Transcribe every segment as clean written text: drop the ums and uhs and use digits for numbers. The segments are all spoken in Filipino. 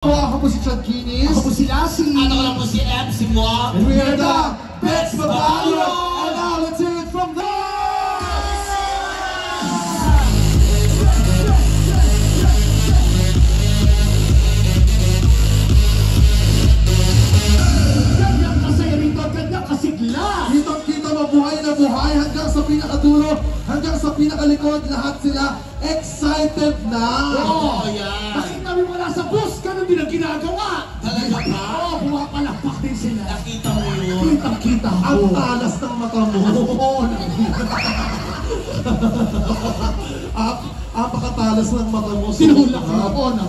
Ako po si Chad Kinis. Ako po si Lassie. At ako lang po si MC mo. And we are the Bets Babayo. And now let's hear it from the... Ganyang kasaya rito, ganyang kasigla. Kitang-kita mabuhay na buhay hanggang sa pinakadulo, hanggang sa pinakalikod, lahat sila excited na. Oo, yan. Nakita kami wala sa bus, ganun din ang ginagawa. Talaga ba? Oo, pumapalakpak din sila. Nakita mo yun. Kitang-kita ko. Ang talas ng mata mo. Oo, Apakatalas ng mata mo. sinulak ako na.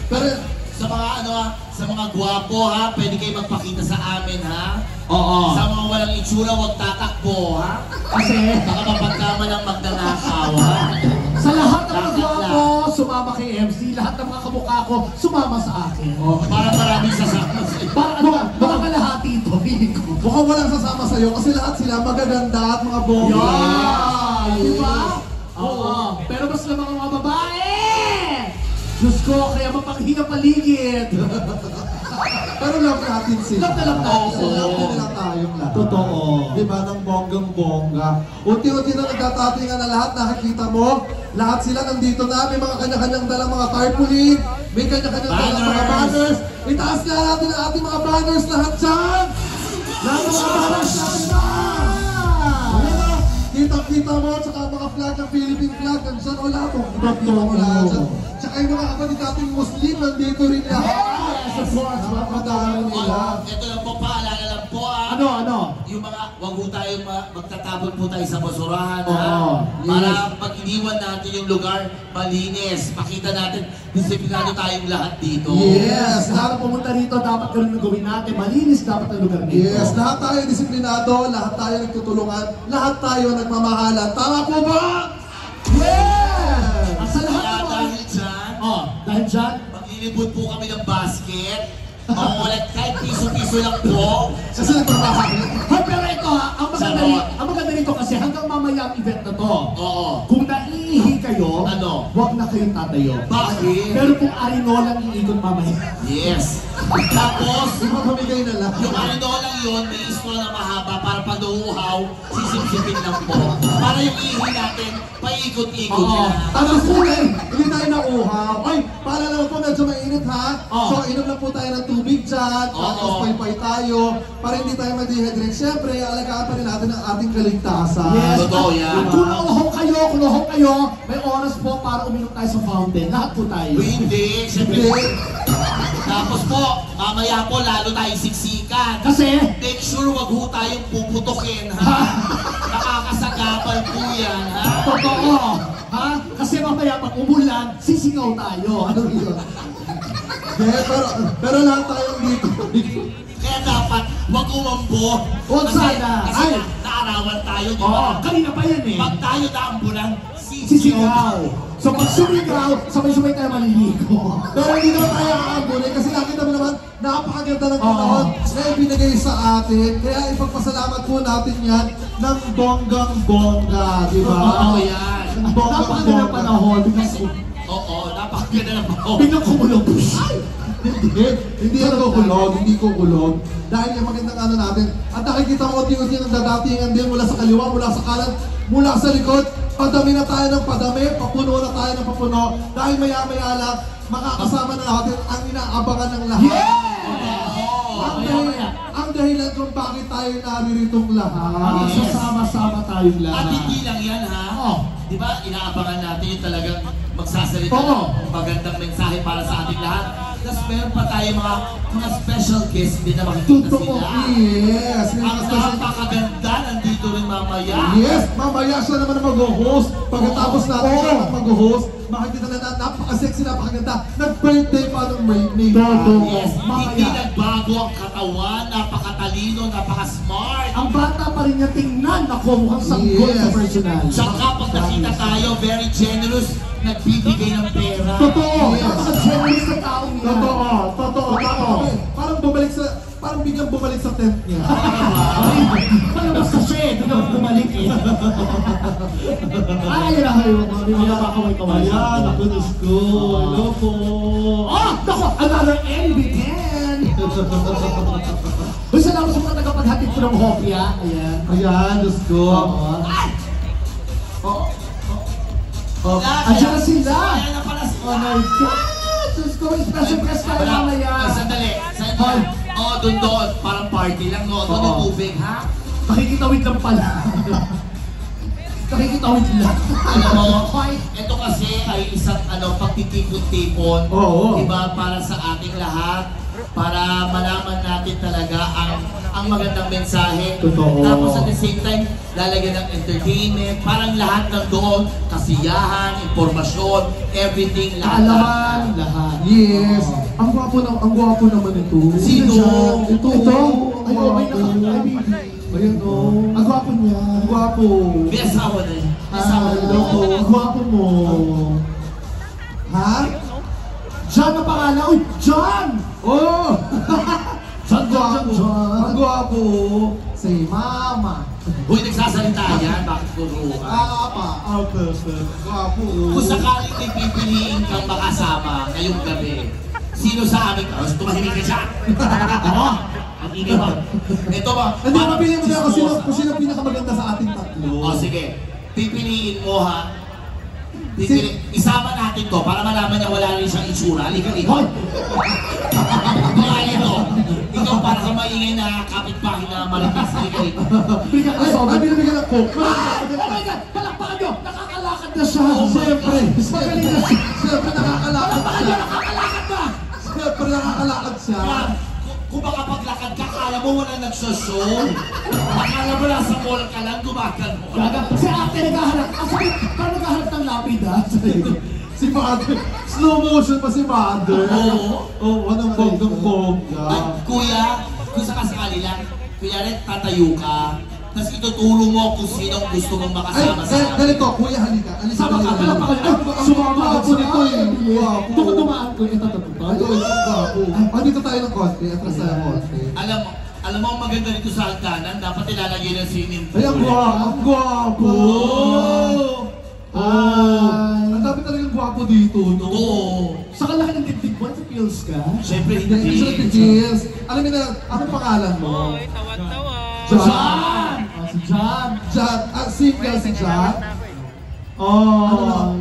Pero, Sa mga sa mga gwapo ha, pwede kayo magpakita sa amin ha. Oo. Sa mga walang itsura, huwag tatakbo ha. Kasi, Baka mapagkama ng magnanakaw ha. sa lahat ng mga gwapo, sumama kay MC. Lahat ng mga kamukha ko, sumama sa akin. Para maraming sasama sa'yo. Para ano ka, baka kalahati ito, feeling ko. mukhang walang sasama sa'yo kasi lahat sila magaganda at mga bongga. Yeah! Diba? Oo. Pero mas na mga babae! Diyos ko, kaya mapanghinga paligid. Pero love natin sila. Love na love natin sila. Love din nila tayong lahat. Totoo. Diba, ng bonggang-bongga. Unti-unti na nagtatatingan na lahat, nakikita mo. Lahat sila nandito na, may mga kanya-kanyang dalang mga tarpaulin, may kanya-kanyang dalang mga banners. Itaas nga natin ang ating mga banners lahat dyan! Lahat ng mga banners natin na! Kita-kita mo, tsaka mga flag ng Philippine flag, nandyan o lahat. Kita mo lahat dyan. Tsaka yung mga kapatid nating Muslim, nandito rin lahat. Yes, of course. Mga kadami nila. Ito lang po, paalala lang po ha. Ano? Yung mga, wag po tayo magtatapon po tayo sa basurahan Oo. ha. Para Yes. pag iniwan natin yung lugar, malinis. Makita natin, disiplinado tayong lahat dito. Yes! Lahat pumunta rito, dapat ganun ang gawin natin. Malinis dapat ang lugar dito. Yes, lahat tayo disiplinado, lahat tayo nagtutulungan, lahat tayo nagmamahalan. Tama po ba? Yes! At sa lahat Kaya naman. dahil dyan, Dahil dyan, maglilibot po kami ng basket. Makulat kahit piso-piso lang po. Kasi nagmamahalan. Hoy, pero ito ha, ang maganda rito kasi hanggang mamaya ang event na to. Oo. Kung naiihi kayo, Ano? huwag na kayong tatayo. Bakit? Pero kung arinolang iikot mamaya. Yes. Tapos, Ipapamigay na lang. yung lang yun, may straw na mahaba para pag nauuhaw, sisipsipin lang po. Para yung ihi natin, paikot-ikot Oo. na. Tapos po hindi tayo nauhaw. Ay, para naman po medyo mainit ha. Oo. So, inom lang po tayo ng tubig dyan. Tapos Oo. paypay tayo. Para hindi tayo ma-dehydrate. Siyempre, alagaan pa rin natin ang ating kaligtasan. Yes. Totoo yan. At kung nauhaw kayo, may oras po para uminom tayo sa fountain. Lahat po tayo. Hindi, siyempre. Hindi. Tapos po, mamaya po, lalo tayo siksikan. Kasi, Make sure wag ho tayong puputukin, ha? Nakakasagabal po yan, ha? totoo. Ha? Kasi mamaya pag umulan, sisingaw tayo. Ano yun? Pero lahat tayo dito. Kaya dapat wag umambo. Huwag sana. Kasi Ay. naarawan tayo, di Oo, ba? kanina pa yan eh. Pag tayo naambulan, Sisingaw. So pag sumigaw, sabay-sabay tayo maliligo. Pero hindi naman tayo kakabulay kasi nakita mo naman napakaganda ng panahon na ibinigay sa atin. Kaya ipagpasalamat po natin yan ng bonggang-bongga, di ba? Oo, yan. Napakaganda ng panahon. Oo, napakaganda ng panahon. Biglang kumulog. Hindi yan kukulog, hindi kukulog. Dahil yung magandang ano natin. At nakikita mo unti-unti ng dadatingan din mula sa kaliwa, mula sa kanan, mula sa likod. Padami na tayo ng padami, papuno na tayo ng papuno. Dahil maya-maya lang, makakasama na natin ang inaabangan ng lahat. Ang dahilan kung bakit tayo nariritong lahat. Magsasama-sama tayong At lahat. hindi lang yan, ha? Oo. Di ba, inaabangan natin yung talagang magsasalita Oo. ng magandang mensahe para sa ating lahat. Tapos meron pa tayo mga special guests din na makikita Totoo, sila. yes. May Ang mga special- napakaganda, nandito rin mamaya. Yes, mamaya siya naman ang mag-host. Pagkatapos natin Oo. siya ang mag-host, makikita na napaka-sexy, napakaganda. Nag-birthday pa nung May. Totoo. Yes, hindi Mamaya. nagbago ang katawan, napakatalino, napaka-smart. Ang bata pa rin niya tingnan. Ako, mukhang sanggol Yes. sa personal. Tsaka pag nakita tayo, very generous, nagbibigay ng pera. Totoo. Yes. Napaka-generous sa taong yan. Totoo. Parang namang biglang bumalik sa tent niya. Palabas na siya eh, doon ako bumalik eh. Ay, ayun na, may mga kakaway-kaway. Ayan, ako Diyos ko. Hello po. Oh, naku, another LB10! Uy, salamat sa mga tagapaghatid ko ng hopya. Ayan. Ayan, Diyos ko. Ay! Oh, oh. Andiyan na sila! Ayan na pala sila. Oh my God! Diyos ko, special guest tayo mamaya. Sandali. Oo, doon. Parang party lang, no? Doon yung tubig, ha? Nakikitawid lang pala. Nakikitawid lang. Alam mo, ito kasi ay isang pagtitipon-tipon. Oo. Diba? Para sa ating lahat. Para malaman natin talaga ang magandang mensahe. Totoo. Tapos at the same time, lalagyan ng entertainment. Parang lahat ng doon, kasiyahan, informasyon, everything, Kaalaman, lahat. Yes. Ang gwapo naman ito. Sino? Ito. Ay, okay na ka. Ay, baby. Ayan o. Ang gwapo niya. Ang gwapo. May asawa na yun. May asawa na Hello po. yun. Ang gwapo mo. Ha? John ang pangalan. Uy, John! Oh! John, Ang gwapo. Say mama. Uy, nagsasalita yan. Bakit puro ka? Apa. Perfect. Gwapo. Kung sakaling may pipiliin kang makasama ngayong gabi, sino sa amin ka? Tumahimik ka siya. Oo. Ang ingay mo. Ito ba? Hindi, mapili mo na kung sino pinakamaganda sa ating tatlo. O sige, pipiliin mo ha. Isama natin to para malaman niya wala rin siyang itsura. Halika rito. Mga ito. Ikaw para sa maingay na kapitbahay na malakas. Halika rito. Bigyan ka sa Ay, binibigyan ng coke. Oh my God! Palakpakan nyo! Nakakalakad na siya! Siyempre. Magaling na siya! Siyempre nakakalakad Palakpakan siya. nyo! Nakakalakad na! Siyempre nakakalakad siya. Yan. Kung baka paglakad ka, kala mo wala nagsoshow. Akala mo nasa mall ka lang, gumagal mo. Gaga, si ate naghahanap. Sabi, parang naghahanap ng lapid ha? Si Mother. Slow motion pa si Mother. Oo. Oo, anong bonggang-bongga. Ay, kuya, kung sakasakali lang, kuya rin, tatayo ka. Tapos ituturo mo kung sinong gusto mong Ay, makasama sa amin. ganito, kuya, halika. Alisa Sama ka, palakpakan nyo! Sumama ako nito eh. Gwapo. Ito ko dumaan ko, ito to. Ano, gwapo. Dito tayo ng konti. Atras tayo ng konti. Alam mo, ang maganda nito sa hagdanan, dapat ilalagay ng swimming pool. Ay, ang gwapo. Ang dami talagang gwapo dito, no? Oo. Sa kalaki ng dibdib mo, sa pills ka? Siyempre, Hindi siya nagpipils. Alam mo na, anong pangalan mo? John! Oh, si John! John. Single si John. Oh!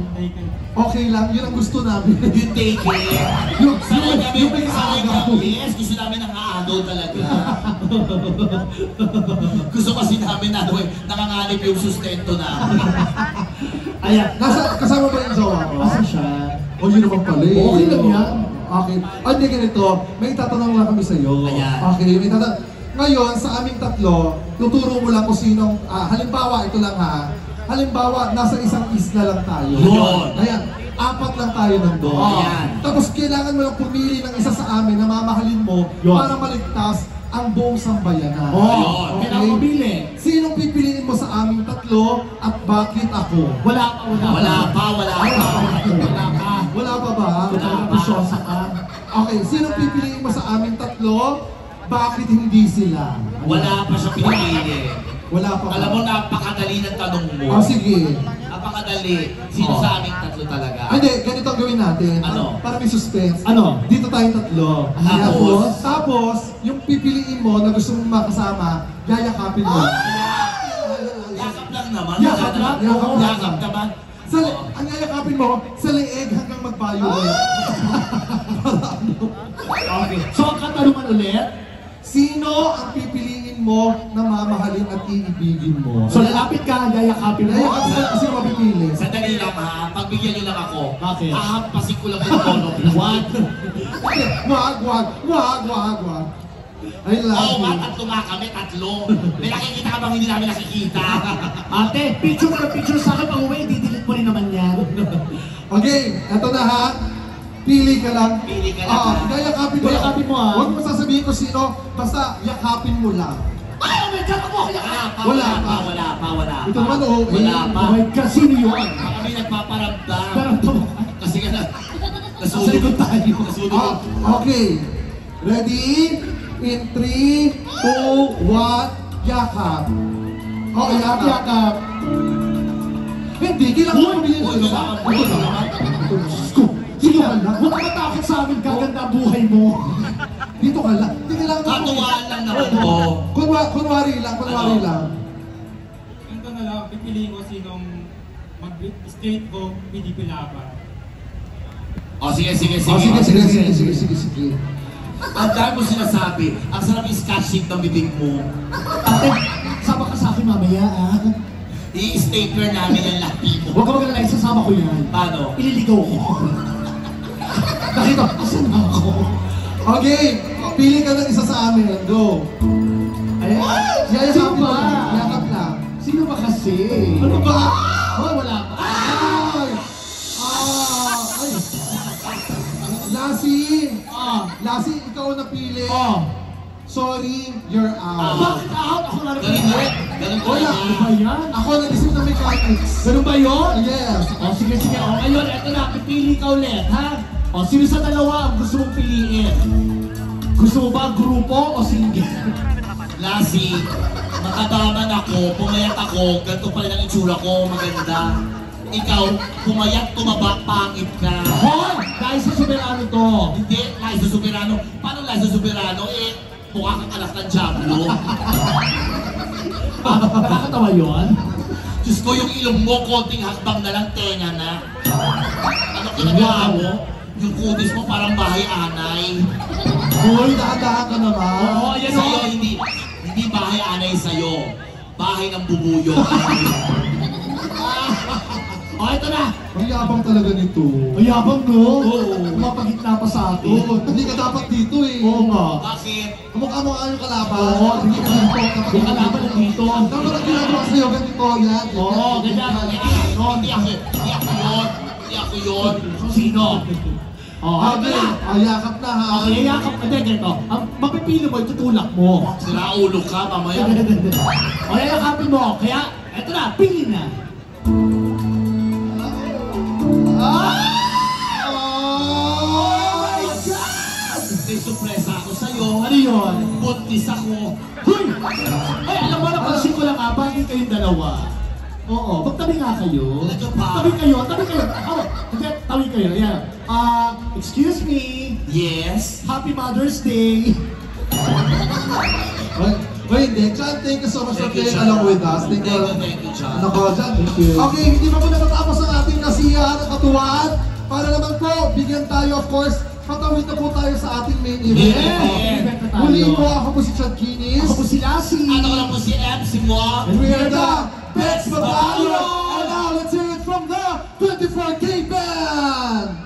Okay lang, yun ang gusto namin. You take it. Sanay kami, yung may sanay agaw. kami. Yes, gusto namin ang aagaw talaga. Gusto kasi namin na nanganganib yung sustento namin. Ayan. Kasama ba yung jowa ko? Asa siya? O yun naman pala eh. Okay lang yan. Okay. Hindi ganito, may tatanong lang kami sa'yo. Ayan. Okay, may tatanong. Ngayon, sa aming tatlo, tuturo mo lang kung sinong, halimbawa, ito lang ha. Halimbawa, nasa isang isla lang tayo. Yun. Ayan, 4 lang tayo nandun. Ayan. Tapos kailangan mo lang pumili ng isa sa amin na mamahalin mo Yun. para maligtas ang buong sambayanan. Oh! Kailangan mabili. Sinong pipiliin mo sa aming tatlo at bakit ako? Wala pa, Wala pa. Wala pa. Wala pa ba? Ambisyosa ka. Okay, sinong pipiliin mo sa aming tatlo? Bakit hindi sila? Wala pa siya pinipili. Wala pa ba? Alam mo, napakadali ng tanong mo. Sige. Napakadali. Sino sa aming tatlo talaga? Hindi, ganito ang gawin natin. Ano? Para may suspense. Ano? Dito tayong tatlo. Tapos, yung pipiliin mo na gusto mong makasama, yayakapin mo. Yakap lang naman. Yakap lang? Yakap naman. Ang yayakapin mo, sa leeg hanggang magbayo. Okay. So, ang katanungan ulit, Sino ang pipiliin mo na mamahalin at iibigin mo? so lalapit ka, yayakapin mo. Yayakapin mo, sino mapipili? Sandali lang ha. Pagbigyan niyo lang ako. Bakit? Hahampasin ko lang yung tono. What? Wag. Ay, Oo nga, love tatlo nga kami, tatlo. May nakikita ka bang hindi namin nakikita? Ate, picture ka picture sa akin pag uwi, didelete mo rin naman yan. Okay, eto na ha. Pili ka lang. Pili ka lang, ha? Yayakapin mo lang. Yayakapin mo, ha? Huwag mo sasabihin kung sino, basta yakapin mo lang. Ay, oh my God, ako ako Wala pa. Ito naman, oo. Wala pa. Oh my God, sino yun? Baka may nagpaparamdam. Pero ito, Kasi nga na, nasa likod tayo. Nasunog. Okay. Ready? In 3, 2, 1, yakap. Oh, yakap. Yakap. Hindi, kailangan mo bilhin Uy, sila. Sige lang, huwag ka matakot sa amin, gaganda ang buhay mo. Dito ka lang. Hindi kailangan mo. Katuwaan lang naman to. Kunwari lang. Ganito na lang, pipiliin ko sinong mag-state ko, PDP laban. O sige. Sige. Ang dami mo sinasabi. Ang sarap yung scotch sheet ng bibig mo. Ate, sama ka sa akin mamaya, ah. I-stapler namin ang lapi mo. Huwag ka mag-alala, isasama ko yan. Paano? Ililigaw ko. Nakita, asan na ako? Okay, pili ka ng isa sa amin. Go. Ay, Yayakap sino ba? Yakap lang. Sino ba kasi? Ano ba? Oh, wala pa. Ay! Ay! Lassie! Lassie, ikaw ang napili. Oh. Sorry, you're out. Bakit out? Ako na Ganun mo. Ganun ko Wala. Ano ba yan? Ako nag-isip na mechanics. Ganun ba yun? Yes. O sige. O ngayon, eto na, pipili ka ulit, ha? O sino sa dalawa ang gusto mong piliin? Gusto mo ba grupo o single? Lassie, makabaman ako, pumayat ako, ganito pala ang itsura ko, maganda. Ikaw, pumayat, tumaba, pangit ka. Hoy! Dahil sa soberano to. Hindi, Liza Soberano. Paano Liza Soberano? Mukha kang anak ng Diablo. Nakakatawa yun? Diyos ko, yung ilong mo, konting hakbang na lang, tenga na. Ano kinagawa mo? Yung kutis mo parang bahay-anay. Hoy, dahan-dahan ka naman. Oo, ayan Sa'yo, o. hindi bahay-anay sa'yo. Bahay ng bubuyo. O, ito na. Ang yabang talaga nito. Ang yabang, no? Oo. Mapagitna pa sa atin. Oo, hindi ka dapat dito eh. Oo nga. Bakit? Kamukha mo nga yung kalaban. Oo, hindi ka dito. Yung kalaban nandito. Dapat ang ginagawa sa'yo, ganito, yan. Oo, ganyan. Hindi ako yun. Hindi ako yun. Sino? O, ito Okay, na. yakap na ha. Okay, yakap ka din, ganito. Ang mapipili mo, itutulak mo. Sira ulo ka, mamaya. O, yakapin mo. Kaya, ito na, pili na. Oh my May sorpresa ako sa'yo. Ano yun? Buntis ako. Huy! Ay, alam mo, napansin ko lang nga, bakit kayong dalawa? Oo, magtabi nga kayo. Talaga ba? Tabi kayo. Oh, hindi, tabi kayo. Yan. Excuse me. Yes? Happy Mother's Day. Wait, hindi. Chan, thank you so much for Thank you, playing Chan. along with us. Thank you. Thank you, Chan. Nako, Chan. Thank you. Okay, hindi pa po natatapos ang ating kasiyahan at katuwaan. Para naman po, bigyan tayo, of course, patawid na po tayo sa ating main event. Event na tayo. Muli po, ako po si Chad Kinis. Ako po si Lassie. Ano ko lang po si MC mo? And we are the Best Batalyon! And now, let's hear it from the 24K Band!